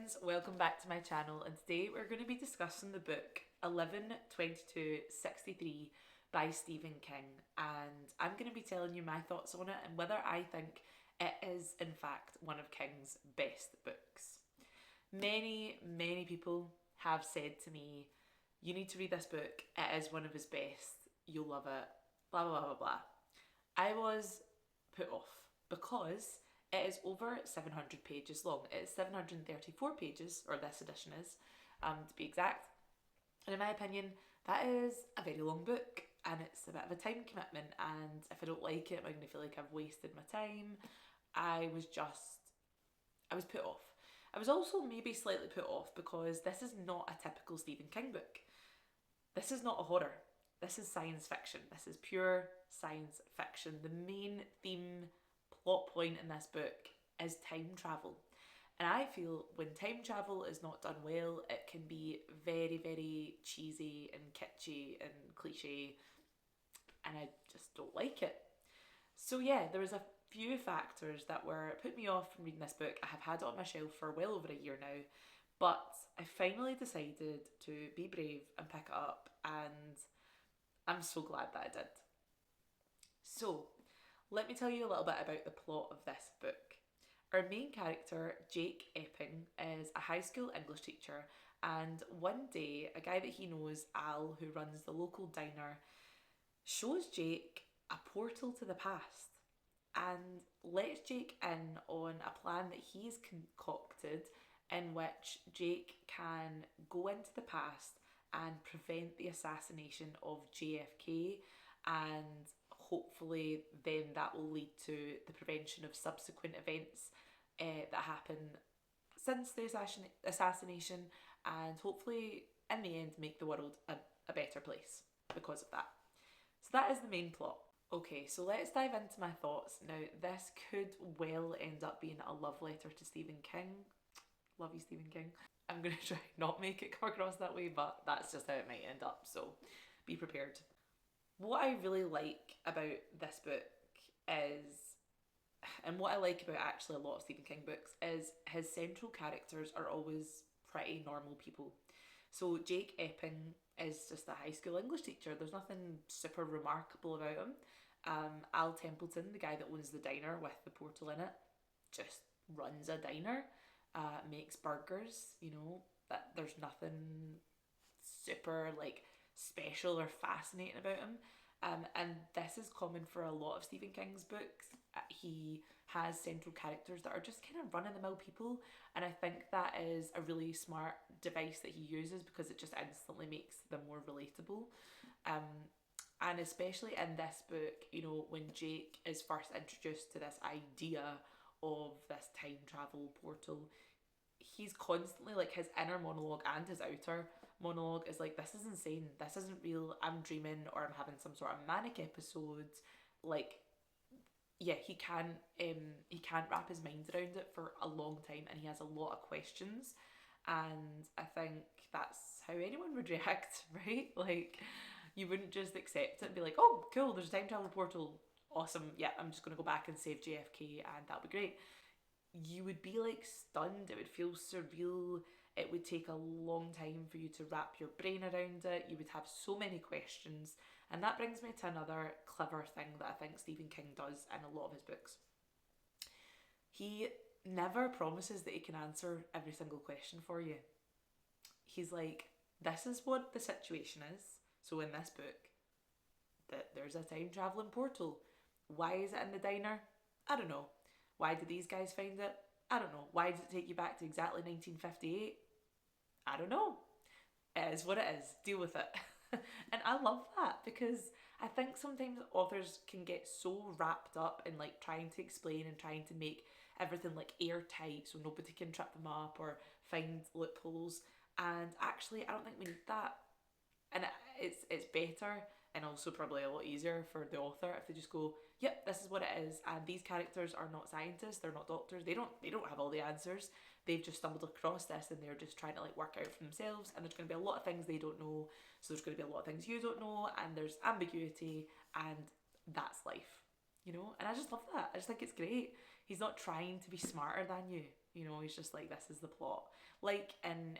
friends, welcome back to my channel, and today we're going to be discussing the book 11/22/63 by Stephen King, and I'm going to be telling you my thoughts on it and whether I think it is in fact one of King's best books. Many people have said to me, you need to read this book, it is one of his best, you'll love it, blah blah blah blah blah. I was put off because it is over 700 pages long. It is 734 pages, or this edition is, to be exact. And in my opinion, that is a very long book and it's a bit of a time commitment. And if I don't like it, I'm going to feel like I've wasted my time. I was put off. I was also maybe slightly put off because this is not a typical Stephen King book. This is not a horror. This is science fiction. This is pure science fiction. The main theme, plot point in this book is time travel. And I feel when time travel is not done well, it can be very cheesy and kitschy and cliche, and I just don't like it. So yeah, there was a few factors that were put me off from reading this book. I have had it on my shelf for well over a year now, but I finally decided to be brave and pick it up, and I'm so glad that I did. So, let me tell you a little bit about the plot of this book. Our main character, Jake Epping, is a high school English teacher, and one day a guy that he knows, Al, who runs the local diner, shows Jake a portal to the past and lets Jake in on a plan that he's concocted in which Jake can go into the past and prevent the assassination of JFK, and hopefully then that will lead to the prevention of subsequent events that happen since the assassination, and hopefully in the end make the world a better place because of that. So that is the main plot. Okay, so let's dive into my thoughts. Now, this could well end up being a love letter to Stephen King. Love you, Stephen King. I'm going to try not make it come across that way, but that's just how it might end up, so be prepared. What I really like about this book is, and what I like about actually a lot of Stephen King books, is his central characters are always pretty normal people. So Jake Epping is just a high school English teacher. There's nothing super remarkable about him. Al Templeton, the guy that owns the diner with the portal in it, just runs a diner, makes burgers, that there's nothing super like special or fascinating about him. And this is common for a lot of Stephen King's books. He has central characters that are just kind of run-of-the-mill people, and I think that is a really smart device that he uses because it just instantly makes them more relatable. And especially in this book, when Jake is first introduced to this idea of this time travel portal, he's constantly like, his inner monologue and his outer monologue is like, this is insane, this isn't real, I'm dreaming, or I'm having some sort of manic episodes. Like, yeah, he can't wrap his mind around it for a long time, and he has a lot of questions, and I think that's how anyone would react, right? Like, you wouldn't just accept it and be like, oh cool, there's a time travel portal, awesome, yeah, I'm just gonna go back and save JFK and that'll be great. You would be like stunned, it would feel surreal, it would take a long time for you to wrap your brain around it, you would have so many questions. And that brings me to another clever thing that I think Stephen King does in a lot of his books. He never promises that he can answer every single question for you. He's like, this is what the situation is. So in this book, that there's a time traveling portal. Why is it in the diner? I don't know. Why did these guys find it? I don't know. Why did it take you back to exactly 1958? I don't know. It is what it is. Deal with it. And I love that because I think sometimes authors can get so wrapped up in like trying to explain and trying to make everything like airtight so nobody can trip them up or find loopholes. And actually, I don't think we need that. And it's better and also probably a lot easier for the author if they just go, yep, this is what it is, and these characters are not scientists, they're not doctors, they don't have all the answers, they've just stumbled across this and they're just trying to like work out for themselves, and there's going to be a lot of things they don't know, so there's going to be a lot of things you don't know, and there's ambiguity, and that's life, and I just love that. I just think it's great. He's not trying to be smarter than you, You know, he's just like, this is the plot. Like in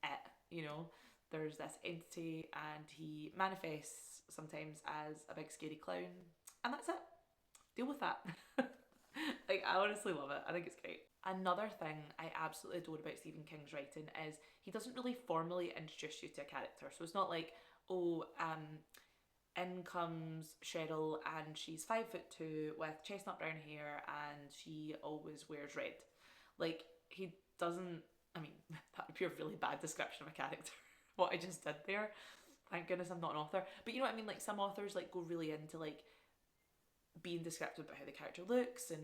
It, you know, there's this entity and he manifests sometimes as a big scary clown, and that's it. Deal with that. Like, I honestly love it. I think it's great. Another thing I absolutely adore about Stephen King's writing is he doesn't really formally introduce you to a character. So it's not like, oh, in comes Cheryl and she's 5'2" with chestnut brown hair and she always wears red. Like, he doesn't, I mean, that would be a really bad description of a character, what I just did there. Thank goodness I'm not an author. But you know what I mean? Like, some authors like go really into like being descriptive about how the character looks and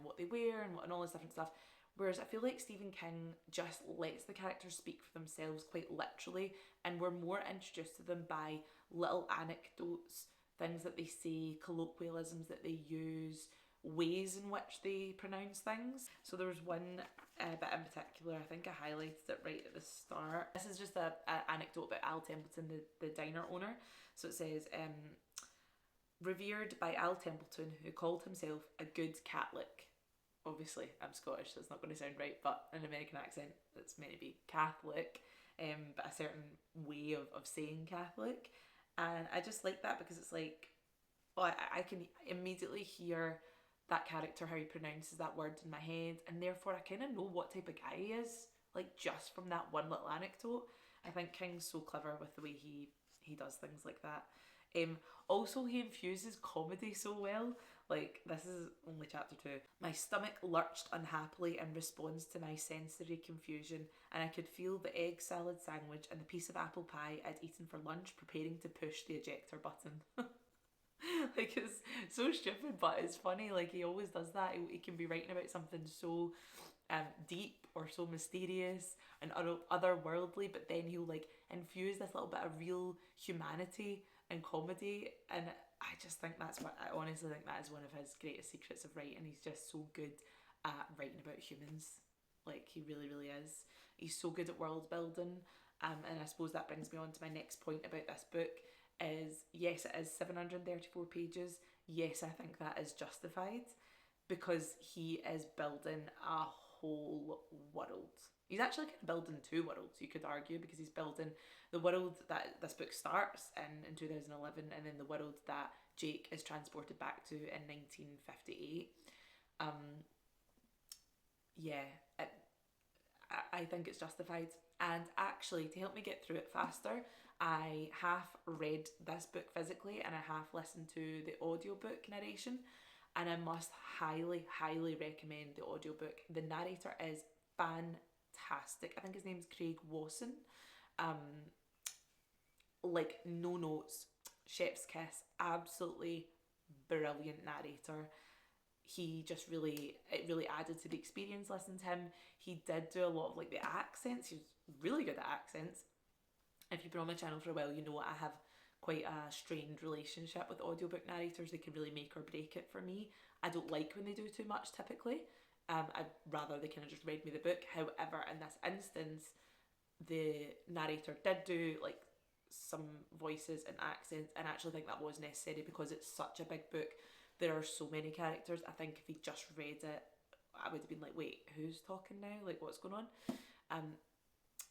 what they wear and all this different stuff. Whereas I feel like Stephen King just lets the characters speak for themselves quite literally, and we're more introduced to them by little anecdotes, things that they say, colloquialisms that they use, ways in which they pronounce things. So there was one bit in particular, I think I highlighted it right at the start. This is just a anecdote about Al Templeton, the diner owner. So it says, revered by Al Templeton, who called himself a good Catholic. Obviously, I'm Scottish, so it's not going to sound right, but in an American accent, it's meant to be Catholic, but a certain way of saying Catholic. And I just like that because it's like, well, I can immediately hear that character, how he pronounces that word in my head, and therefore I kind of know what type of guy he is, like just from that one little anecdote. I think King's so clever with the way he does things like that. Also, he infuses comedy so well. Like, this is only chapter 2. My stomach lurched unhappily in response to my sensory confusion, and I could feel the egg salad sandwich and the piece of apple pie I'd eaten for lunch preparing to push the ejector button. Like, it's so stupid, but it's funny. Like, he always does that. He can be writing about something so deep or so mysterious and otherworldly, but then he'll like infuse this little bit of real humanity and comedy, and I just think that's what I honestly think that is one of his greatest secrets of writing. He's just so good at writing about humans. Like, he really, really is. He's so good at world building. And I suppose that brings me on to my next point about this book is, yes, it is 734 pages. Yes, I think that is justified because he is building a whole world. He's actually kind of building two worlds, you could argue, because he's building the world that this book starts in 2011, and then the world that Jake is transported back to in 1958. Yeah, I think it's justified. And actually, to help me get through it faster, I half read this book physically and I half listened to the audiobook narration. And I must highly, highly recommend the audiobook. The narrator is fantastic. I think his name's Craig Wasson. Like, no notes, chef's kiss, absolutely brilliant narrator. He just it really added to the experience listening to him. He did do a lot of like the accents. He was really good at accents. If you've been on my channel for a while, you know I have quite a strained relationship with audiobook narrators. They can really make or break it for me. I don't like when they do too much typically. I'd rather they kind of just read me the book. However, in this instance, the narrator did do like some voices and accents, and I actually think that was necessary because it's such a big book. There are so many characters. I think if he just read it, I would have been like, wait, who's talking now? Like, what's going on?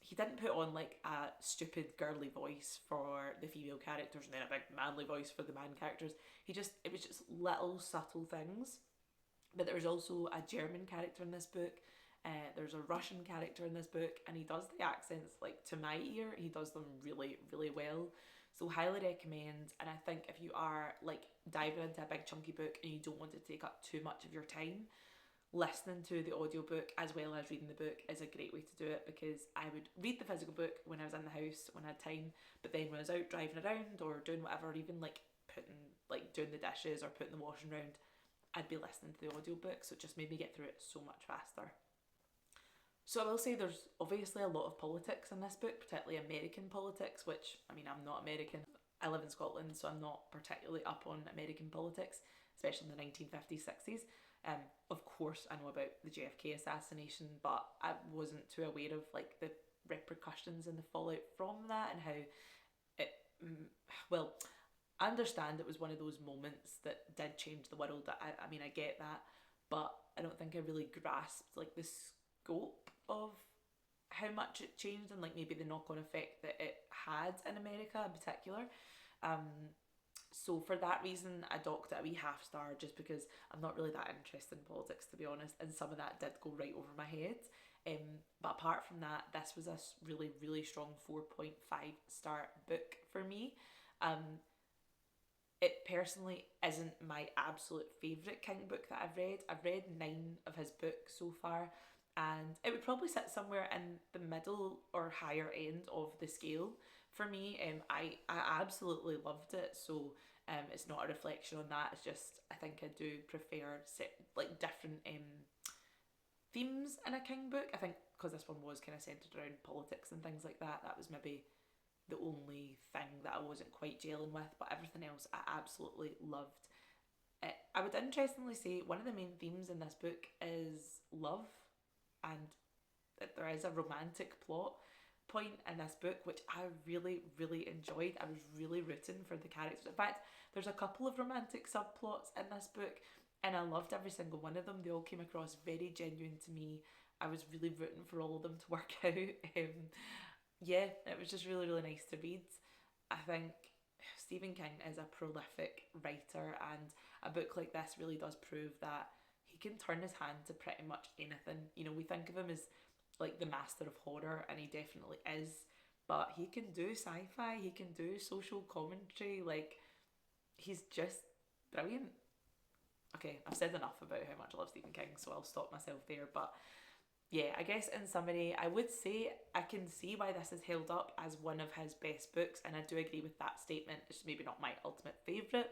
He didn't put on like a stupid girly voice for the female characters and then a big manly voice for the man characters. It was just little subtle things. But there was also a German character in this book. There's a Russian character in this book, and he does the accents, like, to my ear, he does them really, really well. So highly recommend. And I think if you are like diving into a big chunky book and you don't want to take up too much of your time, listening to the audiobook as well as reading the book is a great way to do it, because I would read the physical book when I was in the house when I had time, but then when I was out driving around or doing whatever, or even like doing the dishes or putting the washing around, I'd be listening to the audiobook, so it just made me get through it so much faster. So I will say there's obviously a lot of politics in this book, particularly American politics, which, I mean, I'm not American. I live in Scotland, so I'm not particularly up on American politics, especially in the 1950s, 60s. Of course, I know about the JFK assassination, but I wasn't too aware of like the repercussions and the fallout from that, and how it, well, I understand it was one of those moments that did change the world. I mean, I get that, but I don't think I really grasped like this scope of how much it changed and like maybe the knock-on effect that it had in America in particular. So for that reason, I docked it a wee half star just because I'm not really that interested in politics, to be honest, and some of that did go right over my head. But apart from that, this was a really, really strong 4.5 star book for me. It personally isn't my absolute favourite King book that I've read. I've read 9 of his books so far, and it would probably sit somewhere in the middle or higher end of the scale for me. I absolutely loved it, so it's not a reflection on that. It's just I think I do prefer like different themes in a King book. I think because this one was kind of centered around politics and things like that. That was maybe the only thing that I wasn't quite gelling with, but everything else I absolutely loved. I would interestingly say one of the main themes in this book is love, and that there is a romantic plot point in this book, which I really, really enjoyed. I was really rooting for the characters. In fact, there's a couple of romantic subplots in this book, and I loved every single one of them. They all came across very genuine to me. I was really rooting for all of them to work out. Yeah, it was just really, really nice to read. I think Stephen King is a prolific writer, and a book like this really does prove that he can turn his hand to pretty much anything. You know, we think of him as like the master of horror, and he definitely is, but he can do sci fi, he can do social commentary. Like, he's just brilliant. Okay, I've said enough about how much I love Stephen King, so I'll stop myself there. But yeah, I guess in summary, I would say I can see why this is held up as one of his best books, and I do agree with that statement. It's maybe not my ultimate favourite,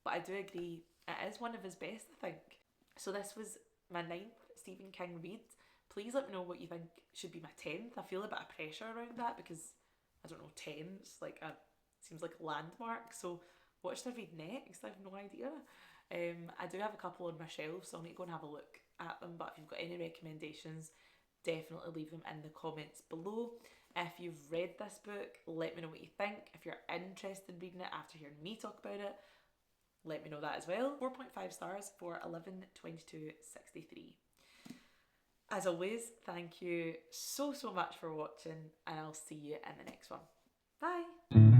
but I do agree it is one of his best, I think. So this was my 9th Stephen King read. Please let me know what you think should be my 10th. I feel a bit of pressure around that because I don't know, 10 is like a seems like a landmark. So what should I read next? I have no idea. I do have a couple on my shelf, so I'll need to go and have a look at them. But if you've got any recommendations, definitely leave them in the comments below. If you've read this book, let me know what you think. If you're interested in reading it after hearing me talk about it, let me know that as well. 4.5 stars for 11/22/63. As always, thank you so much for watching, and I'll see you in the next one. Bye!